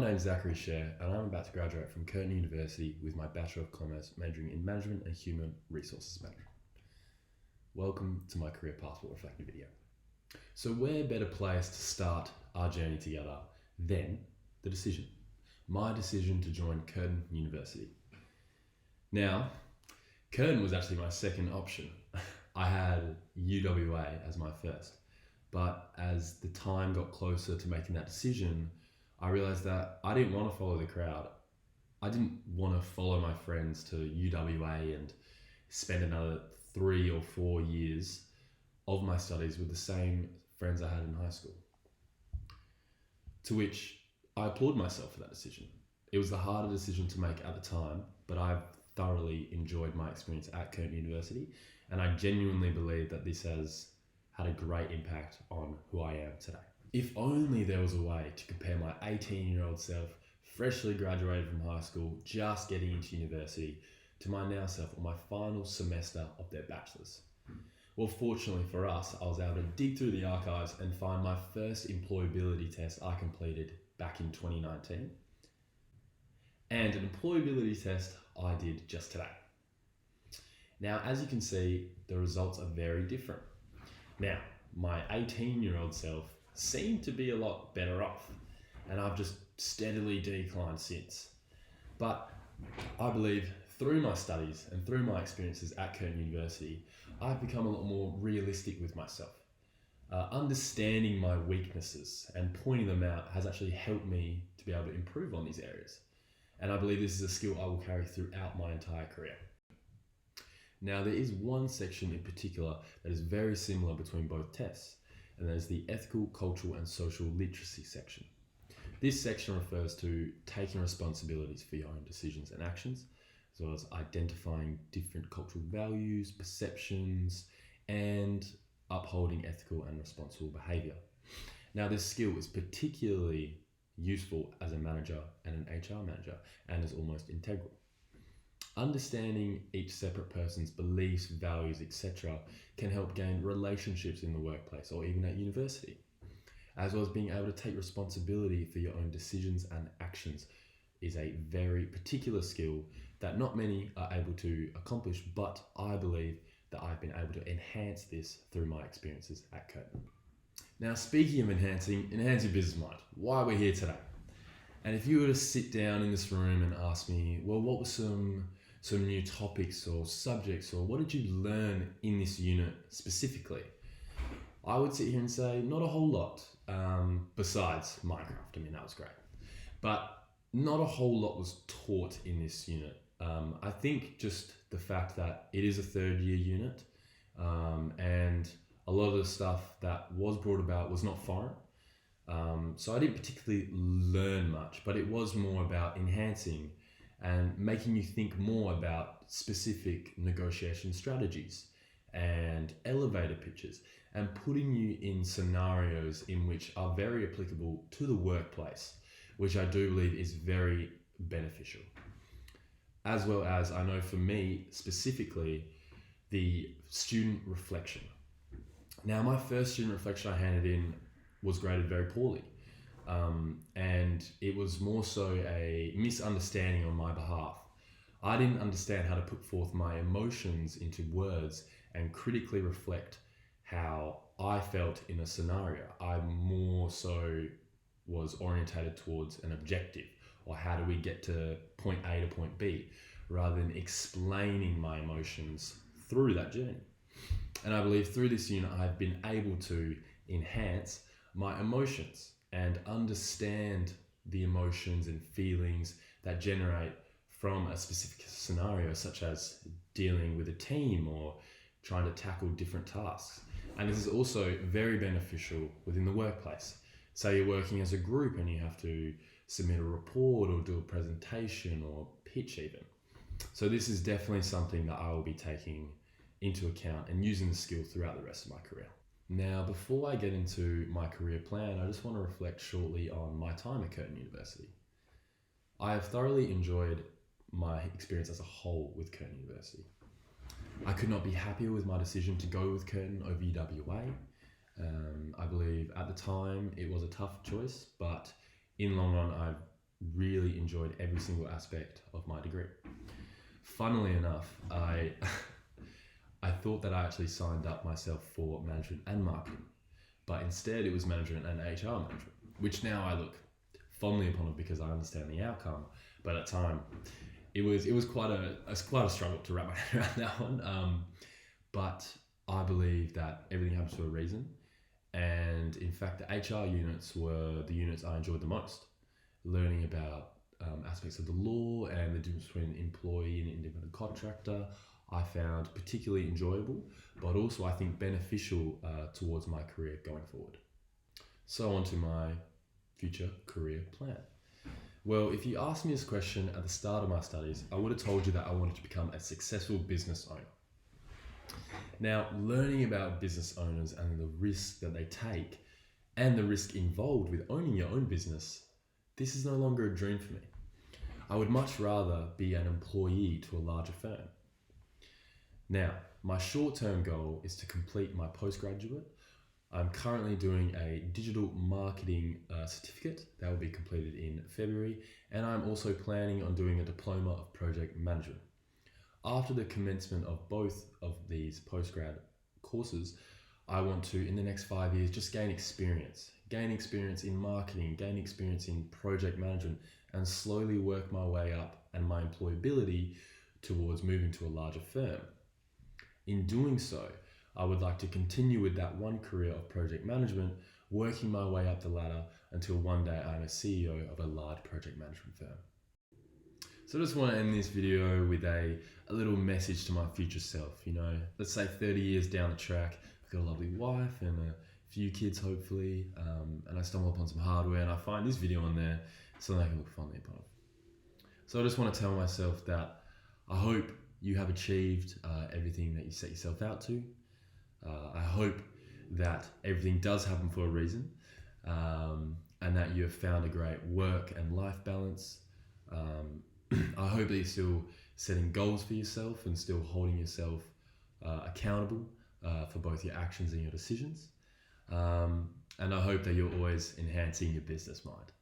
My name is Zachary Sher, and I'm about to graduate from Curtin University with my Bachelor of Commerce majoring in Management and Human Resources Management. Welcome to my Career Passport Reflective video. So where better place to start our journey together than the decision? My decision to join Curtin University. Now, Curtin was actually my second option. I had UWA as my first, but as the time got closer to making that decision, I realized that I didn't want to follow the crowd. I didn't want to follow my friends to UWA and spend another 3 or 4 years of my studies with the same friends I had in high school. To which I applaud myself for that decision. It was the harder decision to make at the time, but I've thoroughly enjoyed my experience at Curtin University, and I genuinely believe that this has had a great impact on who I am today. If only there was a way to compare my 18-year-old self, freshly graduated from high school, just getting into university, to my now self on my final semester of their bachelor's. Well, fortunately for us, I was able to dig through the archives and find my first employability test I completed back in 2019, and an employability test I did just today. Now, as you can see, the results are very different. Now, my 18-year-old self seemed to be a lot better off, and I've just steadily declined since. But I believe through my studies and through my experiences at Curtin University, I've become a lot more realistic with myself. Understanding my weaknesses and pointing them out has actually helped me to be able to improve on these areas. And I believe this is a skill I will carry throughout my entire career. Now, there is one section in particular that is very similar between both tests, and that is the ethical, cultural, and social literacy section. This section refers to taking responsibilities for your own decisions and actions, as well as identifying different cultural values, perceptions, and upholding ethical and responsible behaviour. Now, this skill is particularly useful as a manager and an HR manager, and is almost integral. Understanding each separate person's beliefs, values, etc. can help gain relationships in the workplace or even at university, as well as being able to take responsibility for your own decisions and actions is a very particular skill that not many are able to accomplish, but I believe that I've been able to enhance this through my experiences at Curtin. Now, speaking of enhancing business mind, why we're here today. And if you were to sit down in this room and ask me, well, what were some new topics or subjects, or what did you learn in this unit specifically? I would sit here and say, not a whole lot, besides Minecraft. I mean, that was great. But not a whole lot was taught in this unit. I think just the fact that it is a third year unit, and a lot of the stuff that was brought about was not foreign. So I didn't particularly learn much, but it was more about enhancing and making you think more about specific negotiation strategies and elevator pitches, and putting you in scenarios in which are very applicable to the workplace, which I do believe is very beneficial. As well as, I know for me specifically, the student reflection. Now, my first student reflection I handed in was graded very poorly. And it was more so a misunderstanding on my behalf. I didn't understand how to put forth my emotions into words and critically reflect how I felt in a scenario. I more so was orientated towards an objective, or how do we get to point A to point B, rather than explaining my emotions through that journey. And I believe through this unit, I've been able to enhance my emotions and understand the emotions and feelings that generate from a specific scenario, such as dealing with a team or trying to tackle different tasks. And this is also very beneficial within the workplace. Say you're working as a group and you have to submit a report or do a presentation or pitch even. So this is definitely something that I will be taking into account and using the skill throughout the rest of my career. Now, before I get into my career plan, I just want to reflect shortly on my time at Curtin University. I have thoroughly enjoyed my experience as a whole with Curtin University. I could not be happier with my decision to go with Curtin over UWA. I believe at the time it was a tough choice, but in the long run, I've really enjoyed every single aspect of my degree. Funnily enough, I thought that I actually signed up myself for management and marketing, but instead it was management and HR management, which now I look fondly upon it because I understand the outcome. But at the time, it was quite a struggle to wrap my head around that one. But I believe that everything happens for a reason, and in fact, the HR units were the units I enjoyed the most. Learning about aspects of the law and the difference between an employee and an independent contractor, I found particularly enjoyable, but also I think beneficial towards my career going forward. So on to my future career plan. Well, if you asked me this question at the start of my studies, I would have told you that I wanted to become a successful business owner. Now, learning about business owners and the risks that they take and the risk involved with owning your own business, this is no longer a dream for me. I would much rather be an employee to a larger firm. Now, my short-term goal is to complete my postgraduate. I'm currently doing a digital marketing certificate that will be completed in February, and I'm also planning on doing a diploma of project management. After the commencement of both of these postgrad courses, I want to, in the next 5 years, just gain experience in marketing, gain experience in project management, and slowly work my way up and my employability towards moving to a larger firm. In doing so, I would like to continue with that one career of project management, working my way up the ladder until one day I'm a CEO of a large project management firm. So I just want to end this video with a little message to my future self. Let's say 30 years down the track, I've got a lovely wife and a few kids hopefully, and I stumble upon some hardware and I find this video on there, something I can look fondly upon. So I just want to tell myself that I hope you have achieved everything that you set yourself out to. I hope that everything does happen for a reason, and that you have found a great work and life balance. I hope that you're still setting goals for yourself and still holding yourself accountable for both your actions and your decisions. And I hope that you're always enhancing your business mind.